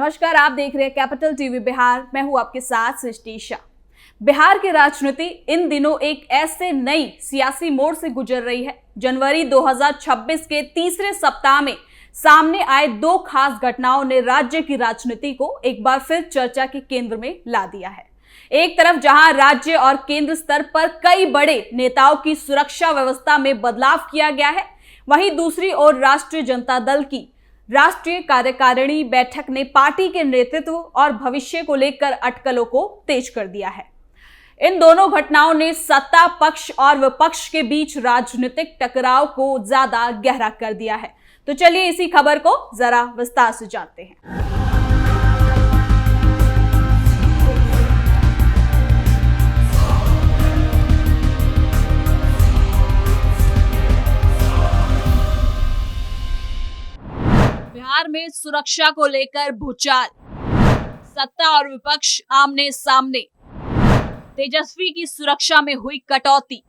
नमस्कार, आप देख रहे हैं कैपिटल टीवी बिहार। मैं हूं आपके साथ सृष्टि शाह। बिहार की राजनीति इन दिनों एक ऐसे नई सियासी मोड़ से गुजर रही है। जनवरी 2026 के तीसरे सप्ताह में सामने आए दो खास घटनाओं ने राज्य की राजनीति को एक बार फिर चर्चा के केंद्र में ला दिया है। एक तरफ जहां राज्य और केंद्र स्तर पर कई बड़े नेताओं की सुरक्षा व्यवस्था में बदलाव किया गया है, वहीं दूसरी ओर राष्ट्रीय जनता दल की राष्ट्रीय कार्यकारिणी बैठक ने पार्टी के नेतृत्व और भविष्य को लेकर अटकलों को तेज कर दिया है। इन दोनों घटनाओं ने सत्ता पक्ष और विपक्ष के बीच राजनीतिक टकराव को ज्यादा गहरा कर दिया है। तो चलिए इसी खबर को जरा विस्तार से जानते हैं। बिहार में सुरक्षा को लेकर भूचाल, सत्ता और विपक्ष आमने सामने। तेजस्वी की सुरक्षा में हुई कटौती,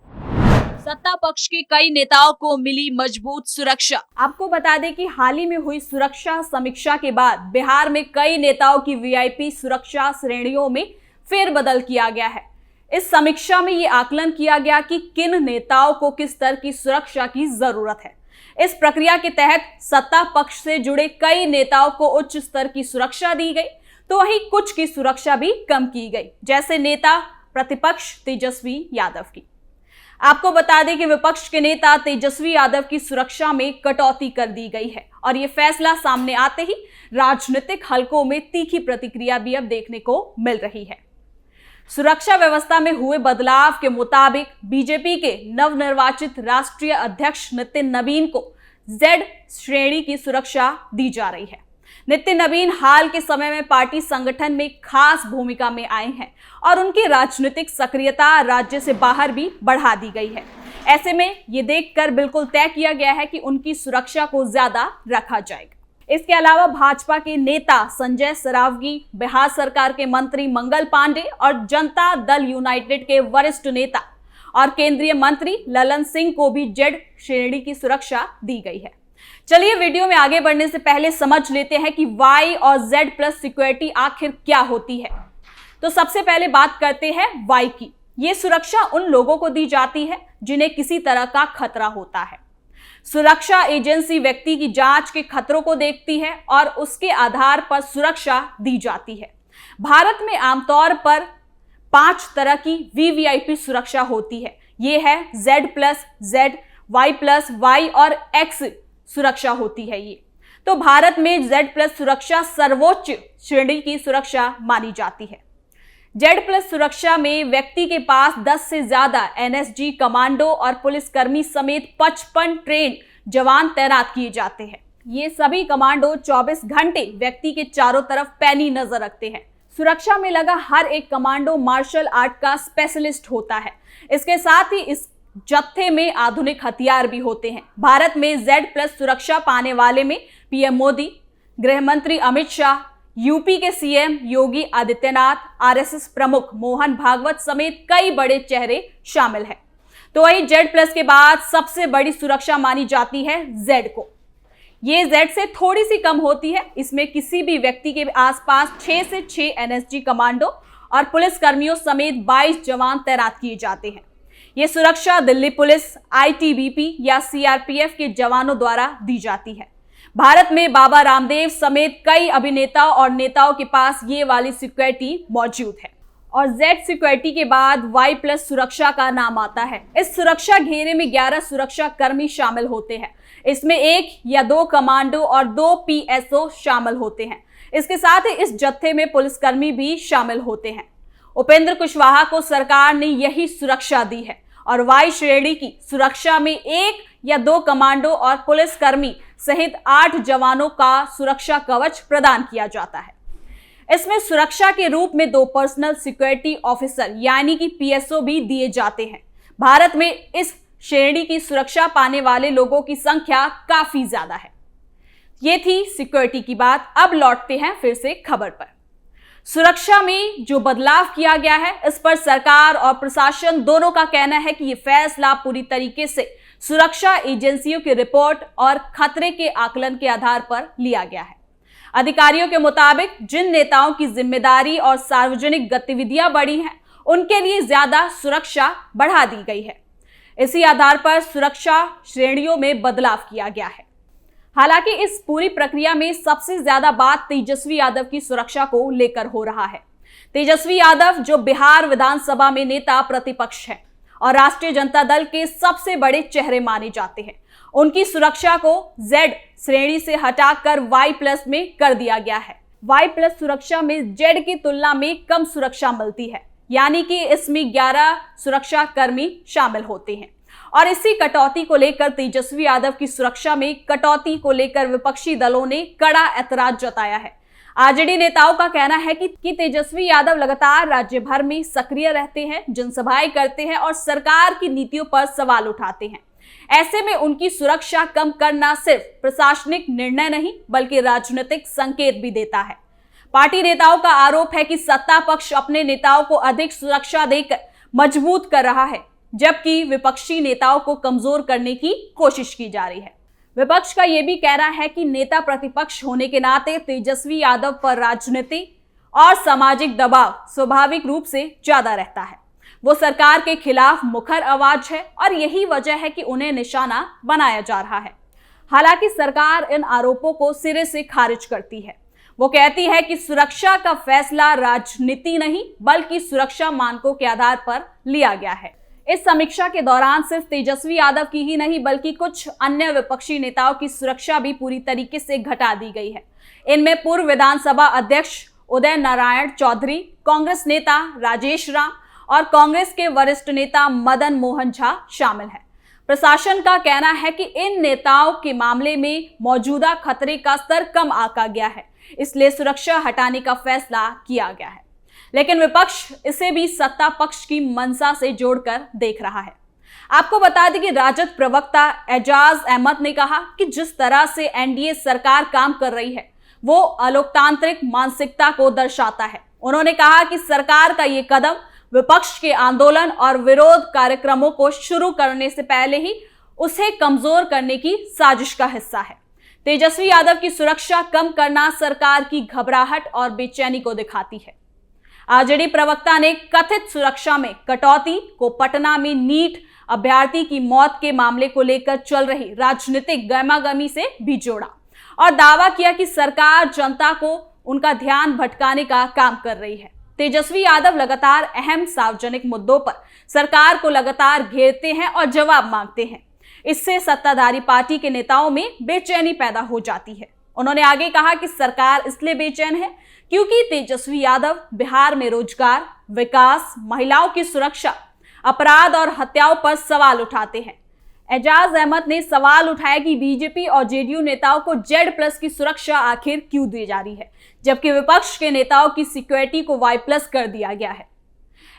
सत्ता पक्ष के कई नेताओं को मिली मजबूत सुरक्षा। आपको बता दें कि हाल ही में हुई सुरक्षा समीक्षा के बाद बिहार में कई नेताओं की वीआईपी सुरक्षा श्रेणियों में फेरबदल किया गया है। इस समीक्षा में ये आकलन किया गया कि किन नेताओं को किस स्तर की सुरक्षा की जरूरत है। इस प्रक्रिया के तहत सत्ता पक्ष से जुड़े कई नेताओं को उच्च स्तर की सुरक्षा दी गई, तो वहीं कुछ की सुरक्षा भी कम की गई, जैसे नेता प्रतिपक्ष तेजस्वी यादव की। आपको बता दें कि विपक्ष के नेता तेजस्वी यादव की सुरक्षा में कटौती कर दी गई है और ये फैसला सामने आते ही राजनीतिक हलकों में तीखी प्रतिक्रिया भी अब देखने को मिल रही है। सुरक्षा व्यवस्था में हुए बदलाव के मुताबिक बीजेपी के नवनिर्वाचित राष्ट्रीय अध्यक्ष नितिन नबीन को जेड श्रेणी की सुरक्षा दी जा रही है। नितिन नबीन हाल के समय में पार्टी संगठन में खास भूमिका में आए हैं और उनकी राजनीतिक सक्रियता राज्य से बाहर भी बढ़ा दी गई है। ऐसे में ये देखकर बिल्कुल तय किया गया है कि उनकी सुरक्षा को ज्यादा रखा जाएगा। इसके अलावा भाजपा के नेता संजय सरावगी, बिहार सरकार के मंत्री मंगल पांडे और जनता दल यूनाइटेड के वरिष्ठ नेता और केंद्रीय मंत्री ललन सिंह को भी जेड श्रेणी की सुरक्षा दी गई है। चलिए वीडियो में आगे बढ़ने से पहले समझ लेते हैं कि वाई और जेड प्लस सिक्योरिटी आखिर क्या होती है। तो सबसे पहले बात करते हैं वाई की। ये सुरक्षा उन लोगों को दी जाती है जिन्हें किसी तरह का खतरा होता है। सुरक्षा एजेंसी व्यक्ति की जांच के खतरों को देखती है और उसके आधार पर सुरक्षा दी जाती है। भारत में आमतौर पर 5 तरह की वीवीआईपी सुरक्षा होती है। ये है Z plus, Z, Y plus, Y और एक्स सुरक्षा होती है ये। तो भारत में जेड प्लस सुरक्षा सर्वोच्च श्रेणी की सुरक्षा मानी जाती है। जेड प्लस सुरक्षा में व्यक्ति के पास 10 से ज्यादा एनएसजी कमांडो और पुलिसकर्मी समेत 55 ट्रेन जवान तैनात किए जाते हैं। ये सभी कमांडो 24 घंटे व्यक्ति के चारों तरफ पैनी नजर रखते हैं। सुरक्षा में लगा हर एक कमांडो मार्शल आर्ट का स्पेशलिस्ट होता है। इसके साथ ही इस जत्थे में आधुनिक हथियार भी होते हैं। भारत में जेड प्लस सुरक्षा पाने वाले में पीएम मोदी, गृह मंत्री अमित शाह, यूपी के सीएम योगी आदित्यनाथ, आरएसएस प्रमुख मोहन भागवत समेत कई बड़े चेहरे शामिल हैं। तो वही जेड प्लस के बाद सबसे बड़ी सुरक्षा मानी जाती है जेड को। ये जेड से थोड़ी सी कम होती है। इसमें किसी भी व्यक्ति के आसपास 6 से 6 एनएसजी कमांडो और पुलिसकर्मियों समेत 22 जवान तैनात किए जाते हैं। ये सुरक्षा दिल्ली पुलिस, आईटीबीपी या सीआरपीएफ के जवानों द्वारा दी जाती है। भारत में बाबा रामदेव समेत कई अभिनेताओं और नेताओं के पास ये वाली सिक्योरिटी मौजूद है। और जेड सिक्योरिटी के बाद वाई प्लस सुरक्षा का नाम आता है। इस सुरक्षा घेरे में 11 सुरक्षा कर्मी शामिल होते हैं। इसमें 1 या 2 कमांडो और 2 पीएसओ शामिल होते हैं। इसके साथ ही इस जत्थे में पुलिसकर्मी भी शामिल होते हैं। उपेंद्र कुशवाहा को सरकार ने यही सुरक्षा दी है और वाई श्रेणी की सुरक्षा में 1 या 2 कमांडो और पुलिसकर्मी सहित 8 जवानों का सुरक्षा कवच प्रदान किया जाता है। इसमें सुरक्षा के रूप में 2 पर्सनल सिक्योरिटी ऑफिसर यानी कि पीएसओ भी दिए जाते हैं। भारत में इस श्रेणी की सुरक्षा पाने वाले लोगों की संख्या काफी ज्यादा है। ये थी सिक्योरिटी की बात। अब लौटते हैं फिर से खबर पर। सुरक्षा में जो बदलाव किया गया है, इस पर सरकार और प्रशासन दोनों का कहना है कि ये फैसला पूरी तरीके से सुरक्षा एजेंसियों की रिपोर्ट और खतरे के आकलन के आधार पर लिया गया है। अधिकारियों के मुताबिक जिन नेताओं की जिम्मेदारी और सार्वजनिक गतिविधियां बढ़ी हैं, उनके लिए ज्यादा सुरक्षा बढ़ा दी गई है। इसी आधार पर सुरक्षा श्रेणियों में बदलाव किया गया है। हालांकि इस पूरी प्रक्रिया में सबसे ज्यादा बात तेजस्वी यादव की सुरक्षा को लेकर हो रहा है। तेजस्वी यादव जो बिहार विधानसभा में नेता प्रतिपक्ष है और राष्ट्रीय जनता दल के सबसे बड़े चेहरे माने जाते हैं, उनकी सुरक्षा को Z श्रेणी से हटाकर Y+ में कर दिया गया है। Y+ सुरक्षा में Z की तुलना में कम सुरक्षा मिलती है, यानी कि इसमें 11 सुरक्षा कर्मी शामिल होते हैं। और इसी कटौती को लेकर तेजस्वी यादव की सुरक्षा में कटौती को लेकर विपक्षी दलों ने कड़ा ऐतराज जताया है। आरजेडी नेताओं का कहना है कि तेजस्वी यादव लगातार राज्य भर में सक्रिय रहते हैं, जनसभाएं करते हैं और सरकार की नीतियों पर सवाल उठाते हैं। ऐसे में उनकी सुरक्षा कम करना सिर्फ प्रशासनिक निर्णय नहीं बल्कि राजनीतिक संकेत भी देता है। पार्टी नेताओं का आरोप है कि सत्ता पक्ष अपने नेताओं को अधिक सुरक्षा देकर मजबूत कर रहा है, जबकि विपक्षी नेताओं को कमजोर करने की कोशिश की जा रही है। विपक्ष का यह भी कहना है कि नेता प्रतिपक्ष होने के नाते तेजस्वी यादव पर राजनीतिक और सामाजिक दबाव स्वाभाविक रूप से ज्यादा रहता है। वो सरकार के खिलाफ मुखर आवाज है और यही वजह है कि उन्हें निशाना बनाया जा रहा है। हालांकि सरकार इन आरोपों को सिरे से खारिज करती है। वो कहती है कि सुरक्षा का फैसला राजनीति नहीं बल्कि सुरक्षा मानकों के आधार पर लिया गया है। इस समीक्षा के दौरान सिर्फ तेजस्वी यादव की ही नहीं बल्कि कुछ अन्य विपक्षी नेताओं की सुरक्षा भी पूरी तरीके से घटा दी गई है। इनमें पूर्व विधानसभा अध्यक्ष उदय नारायण चौधरी, कांग्रेस नेता राजेश राम और कांग्रेस के वरिष्ठ नेता मदन मोहन झा शामिल हैं। प्रशासन का कहना है कि इन नेताओं के मामले में मौजूदा खतरे का स्तर कम आंका गया है, इसलिए सुरक्षा हटाने का फैसला किया गया है। लेकिन विपक्ष इसे भी सत्ता पक्ष की मंशा से जोड़कर देख रहा है। आपको बता दें कि राजद प्रवक्ता एजाज अहमद ने कहा कि जिस तरह से एनडीए सरकार काम कर रही है वो अलोकतांत्रिक मानसिकता को दर्शाता है। उन्होंने कहा कि सरकार का ये कदम विपक्ष के आंदोलन और विरोध कार्यक्रमों को शुरू करने से पहले ही उसे कमजोर करने की साजिश का हिस्सा है। तेजस्वी यादव की सुरक्षा कम करना सरकार की घबराहट और बेचैनी को दिखाती है। आरजेडी प्रवक्ता ने कथित सुरक्षा में कटौती को पटना में नीट अभ्यर्थी की मौत के मामले को लेकर चल रही राजनीतिक गहमागहमी से भी जोड़ा और दावा किया कि सरकार जनता को उनका ध्यान भटकाने का काम कर रही है। तेजस्वी यादव लगातार अहम सार्वजनिक मुद्दों पर सरकार को लगातार घेरते हैं और जवाब मांगते हैं। इससे सत्ताधारी पार्टी के नेताओं में बेचैनी पैदा हो जाती है। उन्होंने आगे कहा कि सरकार इसलिए बेचैन है क्योंकि तेजस्वी यादव बिहार में रोजगार, विकास, महिलाओं की सुरक्षा, अपराध और हत्याओं पर सवाल उठाते हैं। एजाज अहमद ने सवाल उठाया कि बीजेपी और जेडीयू नेताओं को Z+ की सुरक्षा आखिर क्यों दी जा रही है, जबकि विपक्ष के नेताओं की सिक्योरिटी को Y+ कर दिया गया है।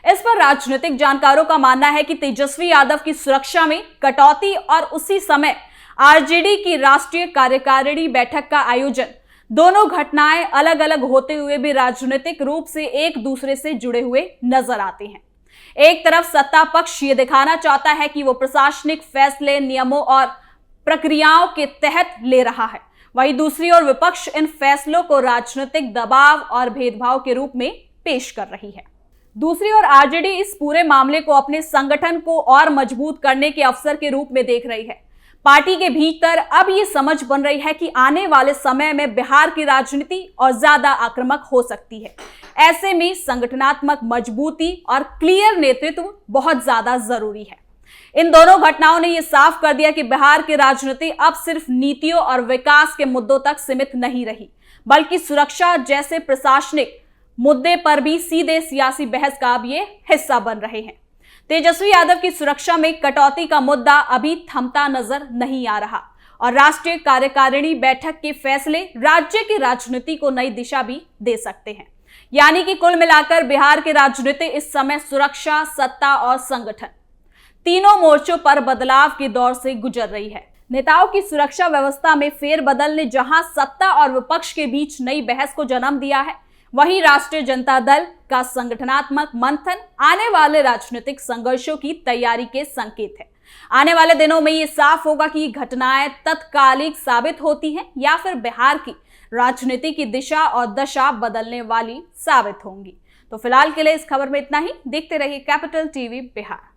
इस पर राजनीतिक जानकारों का मानना है कि तेजस्वी यादव की सुरक्षा में कटौती और उसी समय आरजेडी की राष्ट्रीय कार्यकारिणी बैठक का आयोजन, दोनों घटनाएं अलग अलग होते हुए भी राजनीतिक रूप से एक दूसरे से जुड़े हुए नजर आते हैं। एक तरफ सत्ता पक्ष ये दिखाना चाहता है कि वो प्रशासनिक फैसले नियमों और प्रक्रियाओं के तहत ले रहा है, वहीं दूसरी ओर विपक्ष इन फैसलों को राजनीतिक दबाव और भेदभाव के रूप में पेश कर रही है। दूसरी ओर आरजेडी इस पूरे मामले को अपने संगठन को और मजबूत करने के अवसर के रूप में देख रही है। पार्टी के भीतर अब ये समझ बन रही है कि आने वाले समय में बिहार की राजनीति और ज्यादा आक्रामक हो सकती है। ऐसे में संगठनात्मक मजबूती और क्लियर नेतृत्व बहुत ज्यादा जरूरी है। इन दोनों घटनाओं ने यह साफ कर दिया कि बिहार की राजनीति अब सिर्फ नीतियों और विकास के मुद्दों तक सीमित नहीं रही, बल्कि सुरक्षा जैसे प्रशासनिक मुद्दे पर भी सीधे सियासी बहस का अब ये हिस्सा बन रहे हैं। तेजस्वी यादव की सुरक्षा में कटौती का मुद्दा अभी थमता नजर नहीं आ रहा और राष्ट्रीय कार्यकारिणी बैठक के फैसले राज्य की राजनीति को नई दिशा भी दे सकते हैं। यानी कि कुल मिलाकर बिहार की राजनीति इस समय सुरक्षा, सत्ता और संगठन तीनों मोर्चों पर बदलाव के दौर से गुजर रही है। नेताओं की सुरक्षा व्यवस्था में फेरबदल ने जहां सत्ता और विपक्ष के बीच नई बहस को जन्म दिया है, वहीं राष्ट्रीय जनता दल का संगठनात्मक मंथन आने वाले राजनीतिक संघर्षों की तैयारी के संकेत है। आने वाले दिनों में ये साफ होगा कि ये घटनाएं तत्कालिक साबित होती हैं या फिर बिहार की राजनीति की दिशा और दशा बदलने वाली साबित होंगी। तो फिलहाल के लिए इस खबर में इतना ही। देखते रहिए कैपिटल टीवी बिहार।